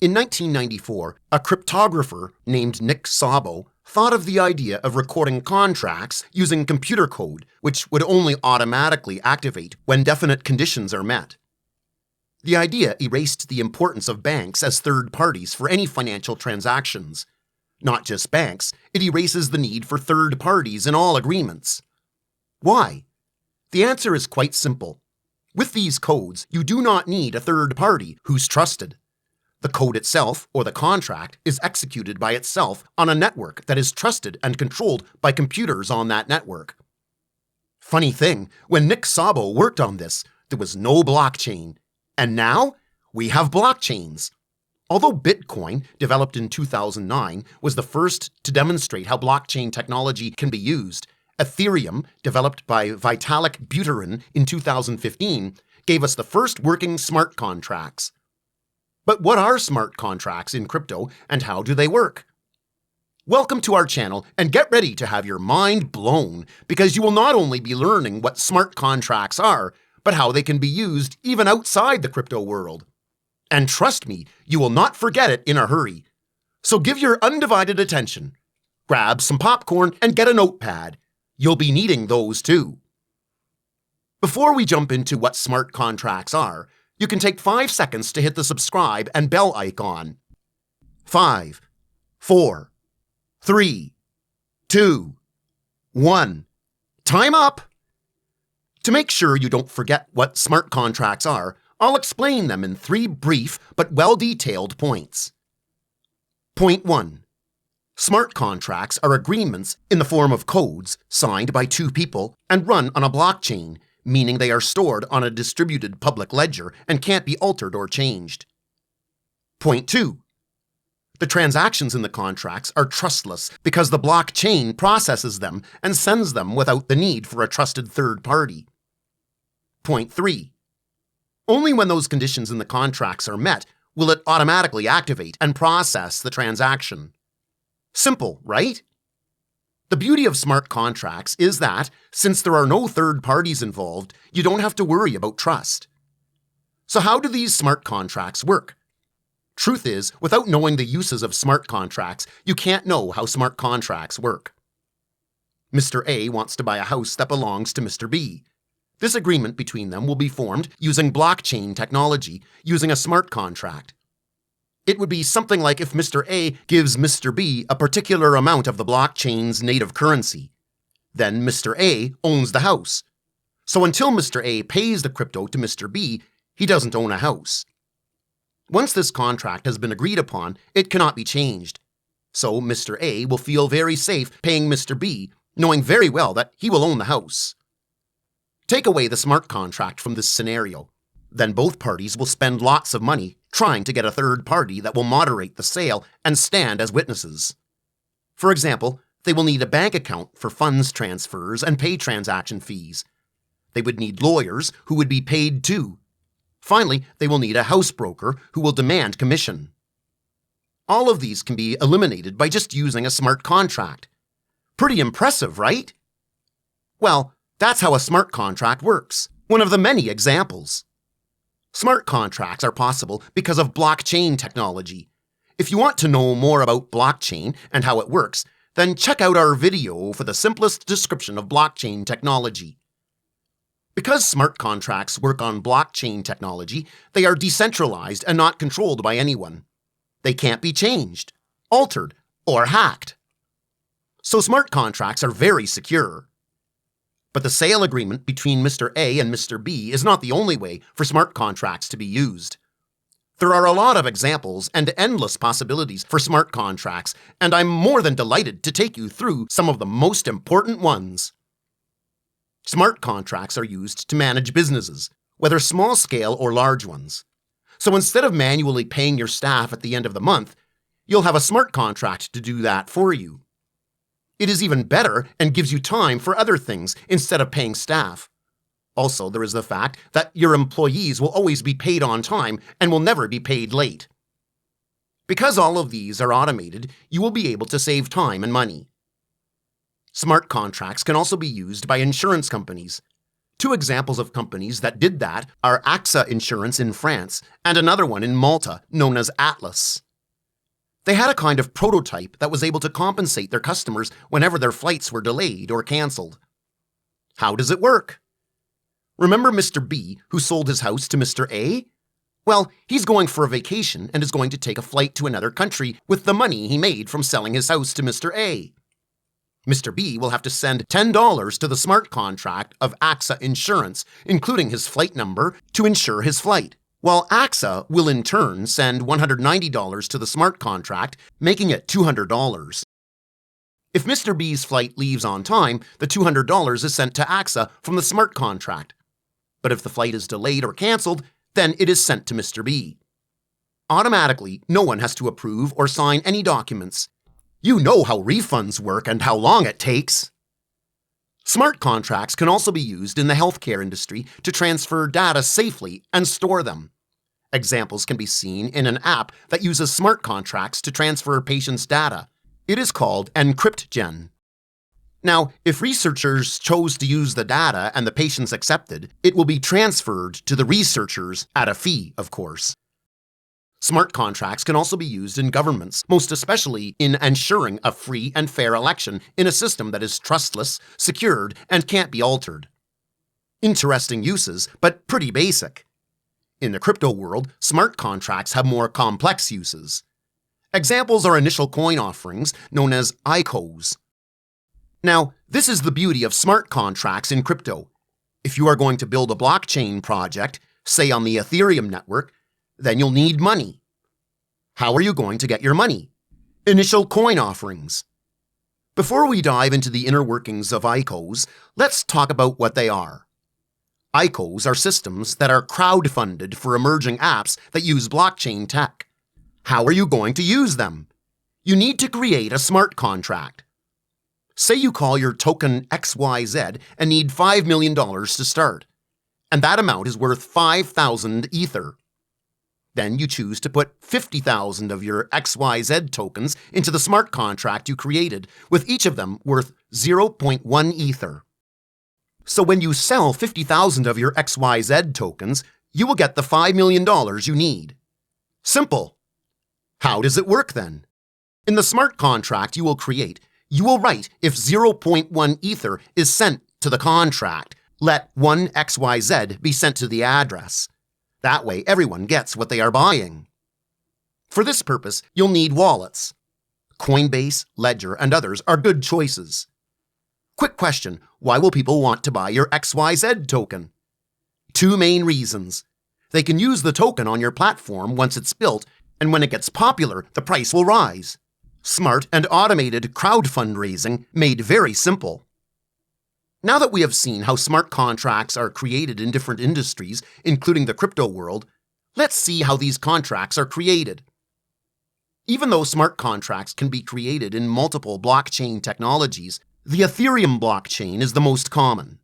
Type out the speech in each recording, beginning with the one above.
In 1994, a cryptographer named Nick Szabo thought of the idea of recording contracts using computer code, which would only automatically activate when definite conditions are met. The idea erased the importance of banks as third parties for any financial transactions. Not just banks, it erases the need for third parties in all agreements. Why? The answer is quite simple. With these codes, you do not need a third party who's trusted. The code itself, or the contract, is executed by itself on a network that is trusted and controlled by computers on that network. Funny thing, when Nick Szabo worked on this, there was no blockchain. And now, we have blockchains. Although Bitcoin, developed in 2009, was the first to demonstrate how blockchain technology can be used, Ethereum, developed by Vitalik Buterin in 2015, gave us the first working smart contracts. But what are smart contracts in crypto and how do they work? Welcome to our channel and get ready to have your mind blown because you will not only be learning what smart contracts are, but how they can be used even outside the crypto world. And trust me, you will not forget it in a hurry. So give your undivided attention. Grab some popcorn and get a notepad. You'll be needing those too. Before we jump into what smart contracts are, you can take 5 seconds to hit the subscribe and bell icon. 5, 4, 3, 2, 1. Time up! To make sure you don't forget what smart contracts are, I'll explain them in 3 brief but well-detailed points. Point 1. Smart contracts are agreements in the form of codes signed by 2 people and run on a blockchain, meaning they are stored on a distributed public ledger and can't be altered or changed. Point 2. The transactions in the contracts are trustless because the blockchain processes them and sends them without the need for a trusted third party. Point 3. Only when those conditions in the contracts are met will it automatically activate and process the transaction. Simple, right? The beauty of smart contracts is that, since there are no third parties involved, you don't have to worry about trust. So how do these smart contracts work? Truth is, without knowing the uses of smart contracts, you can't know how smart contracts work. Mr. A wants to buy a house that belongs to Mr. B. This agreement between them will be formed using blockchain technology, using a smart contract. It would be something like if Mr. A gives Mr. B a particular amount of the blockchain's native currency. Then Mr. A owns the house. So until Mr. A pays the crypto to Mr. B, he doesn't own a house. Once this contract has been agreed upon, it cannot be changed. So Mr. A will feel very safe paying Mr. B, knowing very well that he will own the house. Take away the smart contract from this scenario. Then both parties will spend lots of money trying to get a third party that will moderate the sale and stand as witnesses. For example, they will need a bank account for funds transfers and pay transaction fees. They would need lawyers who would be paid too. Finally, they will need a house broker who will demand commission. All of these can be eliminated by just using a smart contract. Pretty impressive, right? Well, that's how a smart contract works. One of the many examples. Smart contracts are possible because of blockchain technology. If you want to know more about blockchain and how it works, then check out our video for the simplest description of blockchain technology. Because smart contracts work on blockchain technology, they are decentralized and not controlled by anyone. They can't be changed, altered, or hacked. So smart contracts are very secure. But the sale agreement between Mr. A and Mr. B is not the only way for smart contracts to be used. There are a lot of examples and endless possibilities for smart contracts, and I'm more than delighted to take you through some of the most important ones. Smart contracts are used to manage businesses, whether small-scale or large ones. So instead of manually paying your staff at the end of the month, you'll have a smart contract to do that for you. It is even better and gives you time for other things instead of paying staff. Also, there is the fact that your employees will always be paid on time and will never be paid late. Because all of these are automated, you will be able to save time and money. Smart contracts can also be used by insurance companies. Two examples of companies that did that are AXA Insurance in France and another one in Malta known as Atlas. They had a kind of prototype that was able to compensate their customers whenever their flights were delayed or cancelled. How does it work? Remember Mr. B who sold his house to Mr. A? Well, he's going for a vacation and is going to take a flight to another country with the money he made from selling his house to Mr. A. Mr. B will have to send $10 to the smart contract of AXA Insurance, including his flight number, to insure his flight, while AXA will in turn send $190 to the smart contract, making it $200. If Mr. B's flight leaves on time, the $200 is sent to AXA from the smart contract. But if the flight is delayed or cancelled, then it is sent to Mr. B. Automatically, no one has to approve or sign any documents. You know how refunds work and how long it takes. Smart contracts can also be used in the healthcare industry to transfer data safely and store them. Examples can be seen in an app that uses smart contracts to transfer patients' data. It is called EncryptGen. Now, if researchers chose to use the data and the patients accepted, it will be transferred to the researchers at a fee, of course. Smart contracts can also be used in governments, most especially in ensuring a free and fair election in a system that is trustless, secured, and can't be altered. Interesting uses, but pretty basic. In the crypto world, smart contracts have more complex uses. Examples are initial coin offerings, known as ICOs. Now, this is the beauty of smart contracts in crypto. If you are going to build a blockchain project, say on the Ethereum network, then you'll need money. How are you going to get your money? Initial coin offerings. Before we dive into the inner workings of ICOs, let's talk about what they are. ICOs are systems that are crowd-funded for emerging apps that use blockchain tech. How are you going to use them? You need to create a smart contract. Say you call your token XYZ and need $5 million to start, and that amount is worth 5,000 Ether. Then you choose to put 50,000 of your XYZ tokens into the smart contract you created, with each of them worth 0.1 Ether. So when you sell 50,000 of your XYZ tokens, you will get the $5 million you need. Simple. How does it work then? In the smart contract you will create, you will write if 0.1 Ether is sent to the contract, let 1 XYZ be sent to the address. That way everyone gets what they are buying. For this purpose, you'll need wallets. Coinbase, Ledger, and others are good choices. Quick question, why will people want to buy your XYZ token? Two main reasons. They can use the token on your platform once it's built, and when it gets popular, the price will rise. Smart and automated crowd fundraising made very simple. Now that we have seen how smart contracts are created in different industries, including the crypto world, let's see how these contracts are created. Even though smart contracts can be created in multiple blockchain technologies, the Ethereum blockchain is the most common.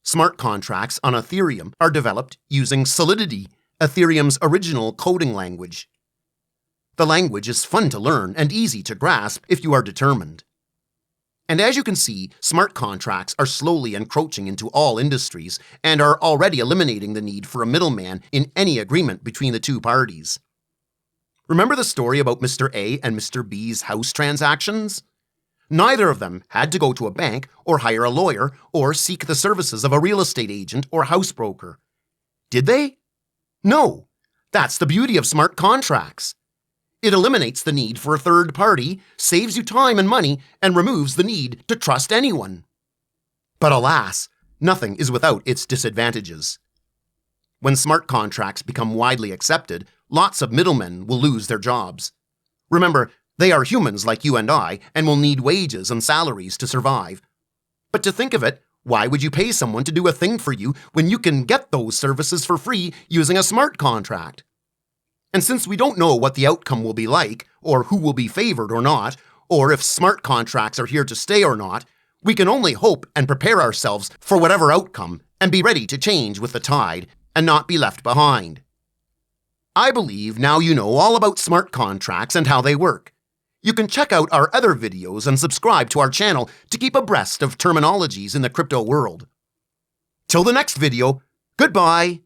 Smart contracts on Ethereum are developed using Solidity, Ethereum's original coding language. The language is fun to learn and easy to grasp if you are determined. And as you can see, smart contracts are slowly encroaching into all industries and are already eliminating the need for a middleman in any agreement between the two parties. Remember the story about Mr. A and Mr. B's house transactions? Neither of them had to go to a bank or hire a lawyer or seek the services of a real estate agent or house broker. Did they? No. That's the beauty of smart contracts. It eliminates the need for a third party, saves you time and money, and removes the need to trust anyone. But alas, nothing is without its disadvantages. When smart contracts become widely accepted, lots of middlemen will lose their jobs. Remember, they are humans like you and I and will need wages and salaries to survive. But to think of it, why would you pay someone to do a thing for you when you can get those services for free using a smart contract? And since we don't know what the outcome will be like, or who will be favored or not, or if smart contracts are here to stay or not, we can only hope and prepare ourselves for whatever outcome and be ready to change with the tide and not be left behind. I believe now you know all about smart contracts and how they work. You can check out our other videos and subscribe to our channel to keep abreast of terminologies in the crypto world. Till the next video, goodbye!